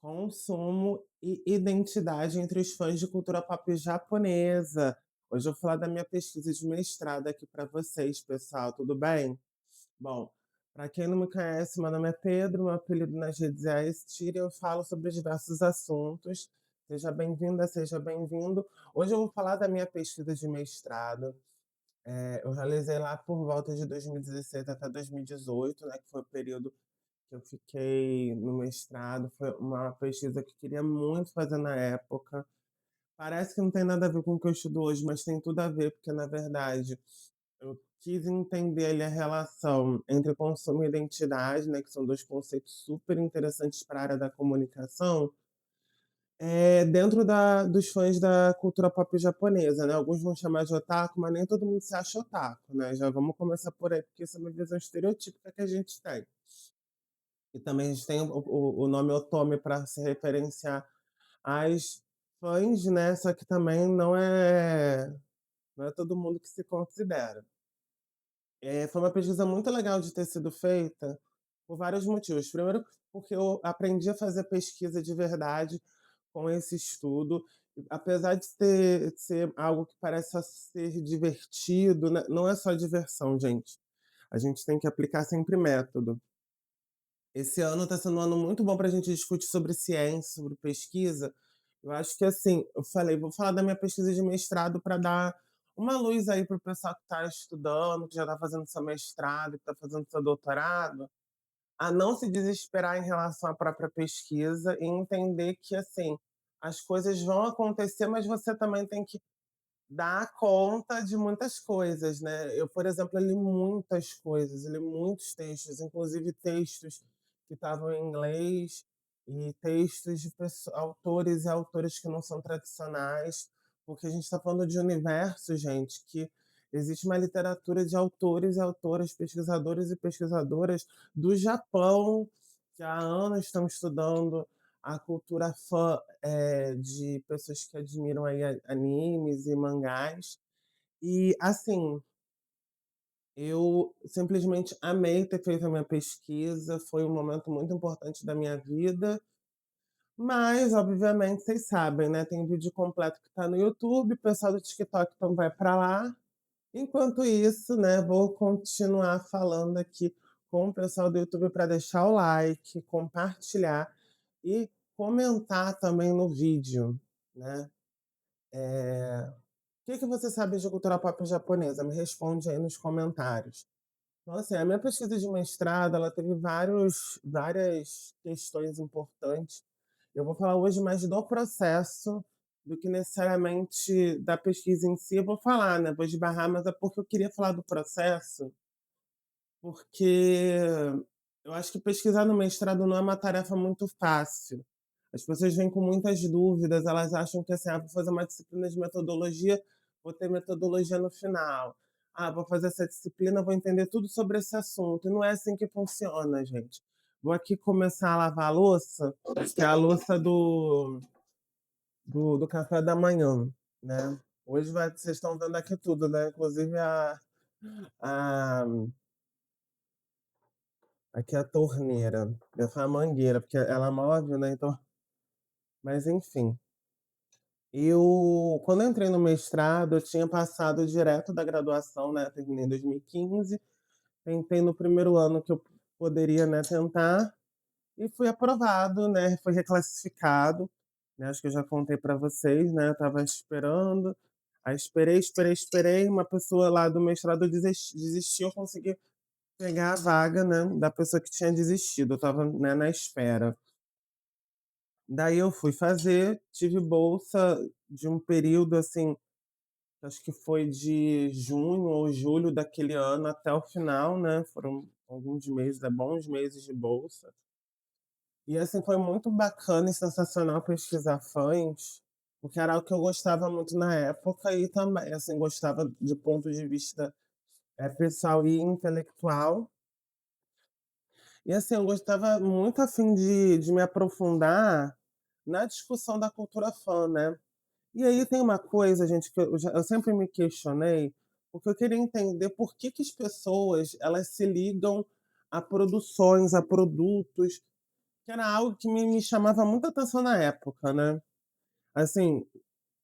Consumo e identidade entre os fãs de cultura pop japonesa. Hoje eu vou falar da minha pesquisa de mestrado aqui para vocês, pessoal, tudo bem? Bom, para quem não me conhece, meu nome é Pedro, meu apelido nas redes é Estira, eu falo sobre diversos assuntos. Seja bem-vinda, seja bem-vindo. Hoje eu vou falar da minha pesquisa de mestrado. Eu realizei lá por volta de 2016 até 2018, né, que foi o período que eu fiquei no mestrado. Foi uma pesquisa que eu queria muito fazer na época. Parece que não tem nada a ver com o que eu estudo hoje, mas tem tudo a ver, porque na verdade eu quis entender ali a relação entre consumo e identidade, né, que são 2 conceitos super interessantes para a área da comunicação, dentro dos fãs da cultura pop japonesa, né. Alguns vão chamar de otaku, mas nem todo mundo se acha otaku, né, já vamos começar por aí, porque isso é uma visão estereotípica que a gente tem. E também a gente tem o nome otome para se referenciar às fãs, né, só que também não é todo mundo que se considera. Foi uma pesquisa muito legal de ter sido feita por vários motivos. Primeiro, porque eu aprendi a fazer pesquisa de verdade com esse estudo, e apesar de ser algo que parece só ser divertido, né, não é só diversão, gente. A gente tem que aplicar sempre método. Esse ano está sendo um ano muito bom para a gente discutir sobre ciência, sobre pesquisa. Eu acho que assim, eu falei, vou falar da minha pesquisa de mestrado para dar uma luz aí para o pessoal que está estudando, que já está fazendo seu mestrado, que está fazendo seu doutorado, a não se desesperar em relação à própria pesquisa e entender que assim, as coisas vão acontecer, mas você também tem que dar conta de muitas coisas, né. Eu, por exemplo, li muitas coisas, li muitos textos, inclusive textos que estavam em inglês e textos de autores e autoras que não são tradicionais, porque a gente está falando de universo, gente, que existe uma literatura de autores e autoras, pesquisadores e pesquisadoras do Japão, que há anos estão estudando a cultura fã, de pessoas que admiram aí animes e mangás. E, assim, eu simplesmente amei ter feito a minha pesquisa, foi um momento muito importante da minha vida, mas obviamente vocês sabem, né, tem vídeo completo que tá no YouTube, o pessoal do TikTok então vai para lá. Enquanto isso, né, vou continuar falando aqui com o pessoal do YouTube para deixar o like, compartilhar e comentar também no vídeo, né. O que você sabe de cultura pop japonesa? Me responde aí nos comentários. Então, assim, a minha pesquisa de mestrado, ela teve várias questões importantes. Eu vou falar hoje mais do processo do que necessariamente da pesquisa em si. Eu vou falar, né, vou esbarrar, mas é porque eu queria falar do processo, porque eu acho que pesquisar no mestrado não é uma tarefa muito fácil. As pessoas vêm com muitas dúvidas, elas acham que assim, vou fazer uma disciplina de metodologia, vou ter metodologia no final. Vou fazer essa disciplina, vou entender tudo sobre esse assunto. E não é assim que funciona, gente. Vou aqui começar a lavar a louça, que é a louça do café da manhã, né? Hoje vocês estão vendo aqui tudo, né? Inclusive a aqui é a torneira. Eu falo mangueira, porque ela move, né, então, mas enfim. Quando eu entrei no mestrado, eu tinha passado direto da graduação, né, terminei em 2015, tentei no primeiro ano que eu poderia, né, tentar, e fui aprovado, né, fui reclassificado, né, acho que eu já contei para vocês, né, eu estava esperando, aí esperei, uma pessoa lá do mestrado desistiu, eu consegui pegar a vaga, né, da pessoa que tinha desistido, eu estava, né, na espera. Daí eu fui fazer, tive bolsa de um período, assim, acho que foi de junho ou julho daquele ano até o final, né, foram alguns meses, bons meses de bolsa. E, assim, foi muito bacana e sensacional pesquisar fãs, porque era algo que eu gostava muito na época e também, assim, gostava de ponto de vista, pessoal e intelectual. E assim, eu gostava muito, assim, de me aprofundar na discussão da cultura fã, né. E aí tem uma coisa, gente, que eu sempre me questionei, porque eu queria entender por que que as pessoas, elas se ligam a produções, a produtos, que era algo que me chamava muita atenção na época, né. Assim,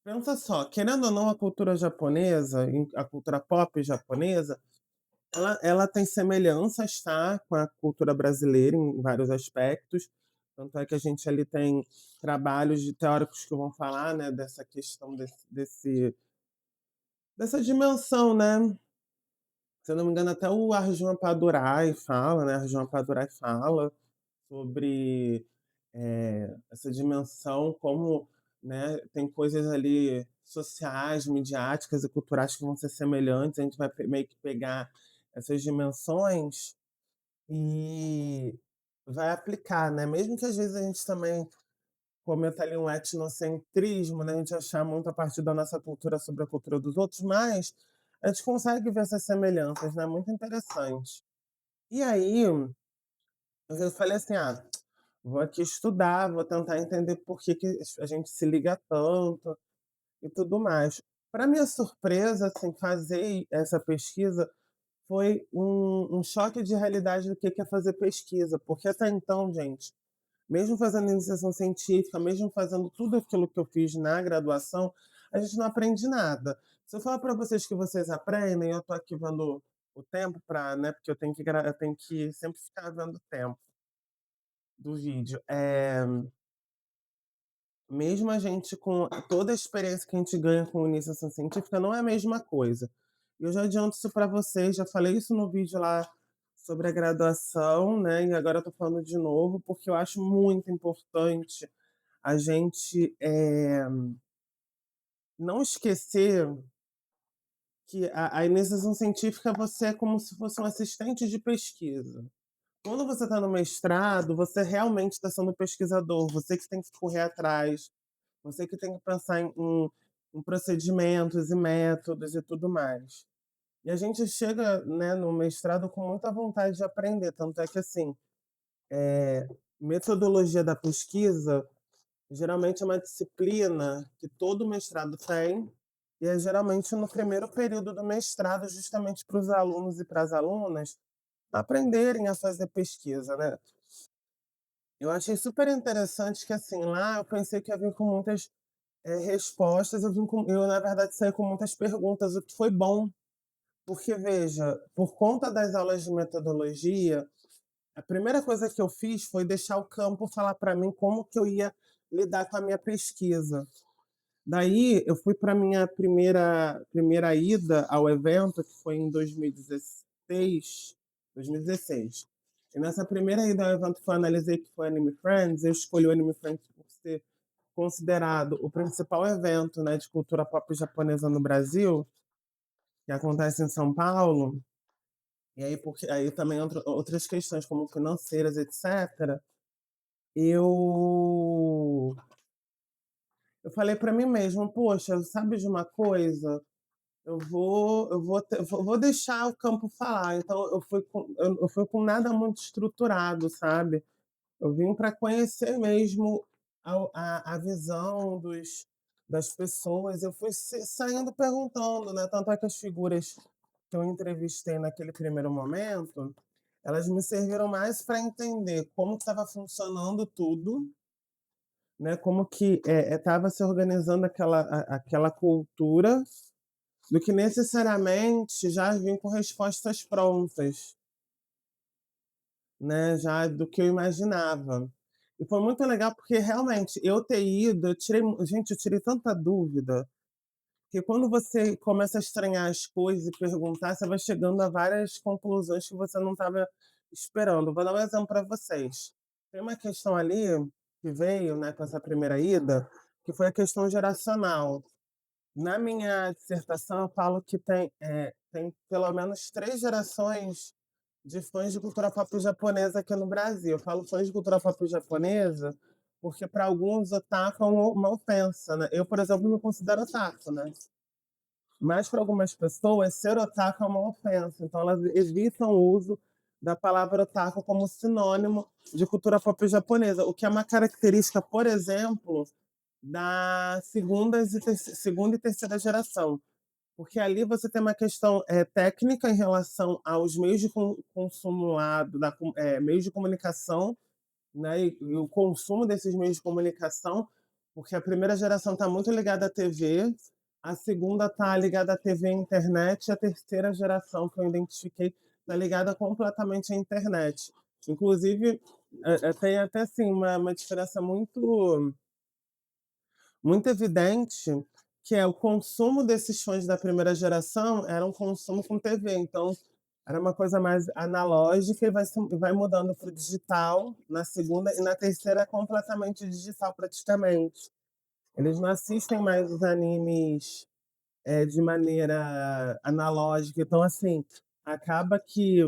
pensa só, querendo ou não, a cultura japonesa, a cultura pop japonesa, ela tem semelhanças, tá, com a cultura brasileira em vários aspectos, tanto é que a gente ali tem trabalhos de teóricos que vão falar, né, dessa questão dessa dimensão, né. Se eu não me engano, até o Arjun Padurai fala, né, Arjun Padurai fala sobre, essa dimensão, como, né, tem coisas ali sociais, midiáticas e culturais que vão ser semelhantes, a gente vai meio que pegar essas dimensões e vai aplicar, né, mesmo que às vezes a gente também cometa ali um etnocentrismo, né, a gente achar muito a partir da nossa cultura sobre a cultura dos outros, mas a gente consegue ver essas semelhanças, né, muito interessante. E aí, eu falei assim: "Ah, vou aqui estudar, vou tentar entender por que que a gente se liga tanto e tudo mais". Para minha surpresa, assim, fazer essa pesquisa foi um choque de realidade do que é fazer pesquisa, porque até então, gente, mesmo fazendo iniciação científica, mesmo fazendo tudo aquilo que eu fiz na graduação, a gente não aprende nada. Se eu falar para vocês que vocês aprendem, eu tô aqui vendo o tempo para, né, porque eu tenho que sempre ficar vendo o tempo do vídeo. Mesmo a gente com toda a experiência que a gente ganha com iniciação científica, não é a mesma coisa. Eu já adianto isso para vocês, já falei isso no vídeo lá sobre a graduação, né, e agora eu tô falando de novo, porque eu acho muito importante a gente, não esquecer que a iniciação científica você é como se fosse um assistente de pesquisa. Quando você está no mestrado, você realmente está sendo pesquisador, você que tem que correr atrás, você que tem que pensar em procedimentos e métodos e tudo mais. E a gente chega, né, no mestrado com muita vontade de aprender, tanto é que assim, metodologia da pesquisa geralmente é uma disciplina que todo mestrado tem, e é geralmente no primeiro período do mestrado, justamente para os alunos e para as alunas aprenderem a fazer pesquisa, né. Eu achei super interessante que, assim, lá eu pensei que ia vir com muitas, respostas, eu na verdade saí com muitas perguntas, o que foi bom, porque veja, por conta das aulas de metodologia, a primeira coisa que eu fiz foi deixar o campo falar para mim como que eu ia lidar com a minha pesquisa. Daí eu fui para minha primeira ida ao evento, que foi em 2016. E nessa primeira ida ao evento que eu analisei, que foi Anime Friends, eu escolhi o Anime Friends por ser considerado o principal evento, né, de cultura pop japonesa no Brasil, que acontece em São Paulo. E aí, porque aí também outras questões como financeiras, etc. Eu eu falei para mim mesmo: "Poxa, sabe de uma coisa? Eu vou deixar o campo falar". Então eu fui com nada muito estruturado, sabe. Eu vim para conhecer mesmo a visão das pessoas, eu fui saindo perguntando, né, tanto é que as figuras que eu entrevistei naquele primeiro momento, elas me serviram mais para entender como estava funcionando tudo, né, como que, estava se organizando aquela cultura, do que necessariamente já vir com respostas prontas, né, já do que eu imaginava. E foi muito legal porque realmente eu ter ido, eu tirei tanta dúvida, que quando você começa a estranhar as coisas e perguntar, você vai chegando a várias conclusões que você não estava esperando. Vou dar um exemplo para vocês. Tem uma questão ali que veio, né, com essa primeira ida, que foi a questão geracional. Na minha dissertação, eu falo que tem pelo menos 3 gerações de fãs de cultura pop japonesa aqui no Brasil. Eu falo fãs de cultura pop japonesa, porque para alguns otaku é uma ofensa, né. Eu, por exemplo, me considero otaku, né. Mas para algumas pessoas, ser otaku é uma ofensa, então elas evitam o uso da palavra otaku como sinônimo de cultura pop japonesa, o que é uma característica, por exemplo, da segunda e terceira geração, porque ali você tem uma questão, técnica em relação aos meios de consumo lá meios de comunicação, né, e o consumo desses meios de comunicação, porque a primeira geração está muito ligada à TV, a segunda está ligada à TV e internet, e a terceira geração que eu identifiquei está ligada completamente à internet. Inclusive, tem até assim uma diferença muito evidente, que é o consumo desses fãs da primeira geração era um consumo com TV, então era uma coisa mais analógica e vai mudando para o digital na segunda, e na terceira é completamente digital praticamente. Eles não assistem mais os animes, de maneira analógica, então assim, acaba que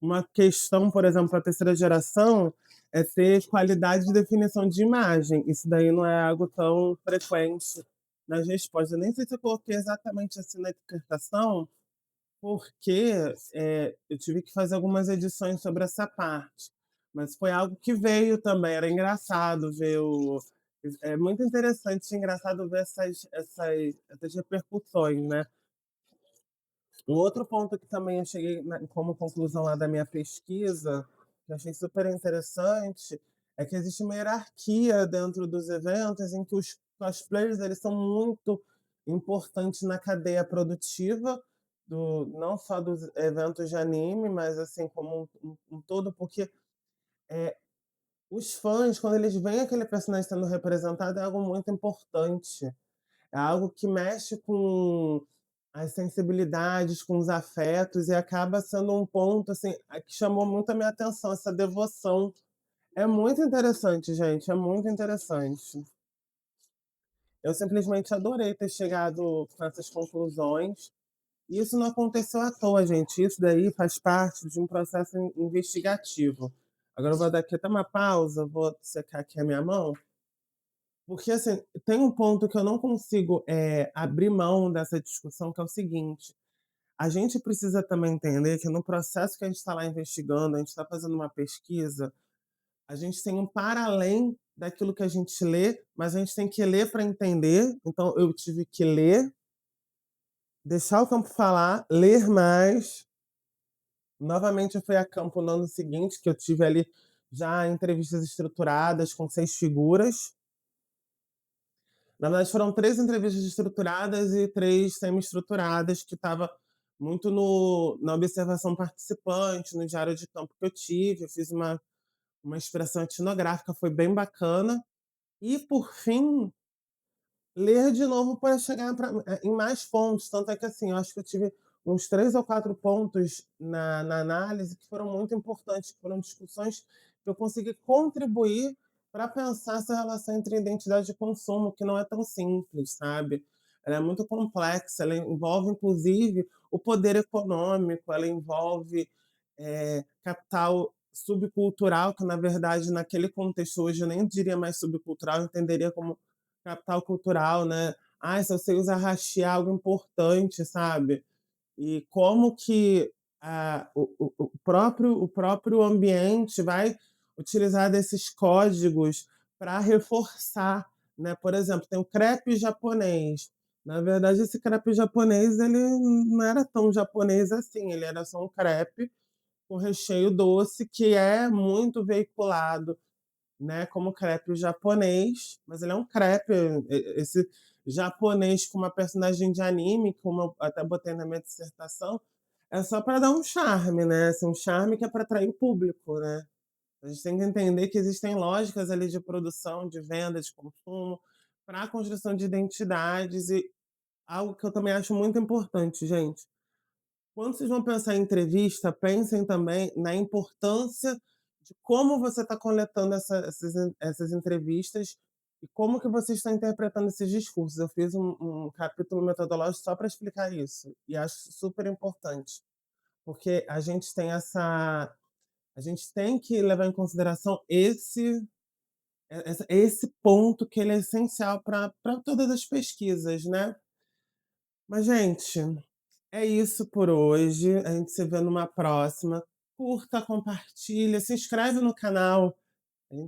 uma questão, por exemplo, para a terceira geração, é ter qualidade de definição de imagem. Isso daí não é algo tão frequente nas respostas. Eu nem sei se eu coloquei exatamente assim na dissertação, porque, eu tive que fazer algumas edições sobre essa parte. Mas foi algo que veio também, era engraçado ver o é muito interessante e engraçado ver essas repercussões, né. Um outro ponto que também eu cheguei como conclusão lá da minha pesquisa, que eu achei super interessante, é que existe uma hierarquia dentro dos eventos em que os cosplayers eles são muito importantes na cadeia produtiva não só dos eventos de anime, mas assim como um todo, porque os fãs, quando eles veem aquele personagem sendo representado, é algo muito importante. É algo que mexe com as sensibilidades, com os afetos e acaba sendo um ponto, assim, que chamou muito a minha atenção, essa devoção. É muito interessante, gente, é muito interessante. Eu simplesmente adorei ter chegado com essas conclusões. E isso não aconteceu à toa, gente. Isso daí faz parte de um processo investigativo. Agora eu vou dar aqui até uma pausa, vou secar aqui a minha mão. Porque, assim, tem um ponto que eu não consigo, abrir mão dessa discussão, que é o seguinte: a gente precisa também entender que no processo que a gente está lá investigando, a gente está fazendo uma pesquisa, a gente tem um para além daquilo que a gente lê, mas a gente tem que ler para entender. Então eu tive que ler, deixar o campo falar, ler mais. Novamente eu fui a campo no ano seguinte, que eu tive ali já entrevistas estruturadas com 6 figuras. Na verdade, foram 3 entrevistas estruturadas e 3 semi-estruturadas, que estava muito na observação participante, no diário de campo que eu tive. Eu fiz uma expressão etnográfica, foi bem bacana. E, por fim, ler de novo para chegar em mais pontos. Tanto é que, assim, eu acho que eu tive uns 3 ou 4 pontos na análise que foram muito importantes, que foram discussões que eu consegui contribuir para pensar essa relação entre identidade e consumo, que não é tão simples, sabe? Ela é muito complexa, ela envolve, inclusive, o poder econômico, ela envolve capital subcultural, que, na verdade, naquele contexto hoje eu nem diria mais subcultural, eu entenderia como capital cultural, né. "Ai, se você usa hashi é algo importante", sabe. E como que o próprio ambiente vai utilizar desses códigos para reforçar, né. Por exemplo, tem o crepe japonês. Na verdade, esse crepe japonês, ele não era tão japonês assim, ele era só um crepe com recheio doce, que é muito veiculado, né, como crepe japonês, mas ele é um crepe, esse japonês com uma personagem de anime, como eu até botei na minha dissertação, é só para dar um charme, né, assim, um charme que é para atrair o público, né. A gente tem que entender que existem lógicas ali de produção, de venda, de consumo, para a construção de identidades e algo que eu também acho muito importante, gente. Quando vocês vão pensar em entrevista, pensem também na importância de como você está coletando essas entrevistas e como que você está interpretando esses discursos. Eu fiz um capítulo metodológico só para explicar isso e acho super importante, porque a gente tem que levar em consideração esse ponto, que ele é essencial para todas as pesquisas, né. Mas, gente, é isso por hoje. A gente se vê numa próxima. Curta, compartilha, se inscreve no canal.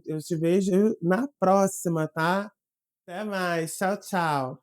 Eu te vejo na próxima, tá? Até mais. Tchau, tchau.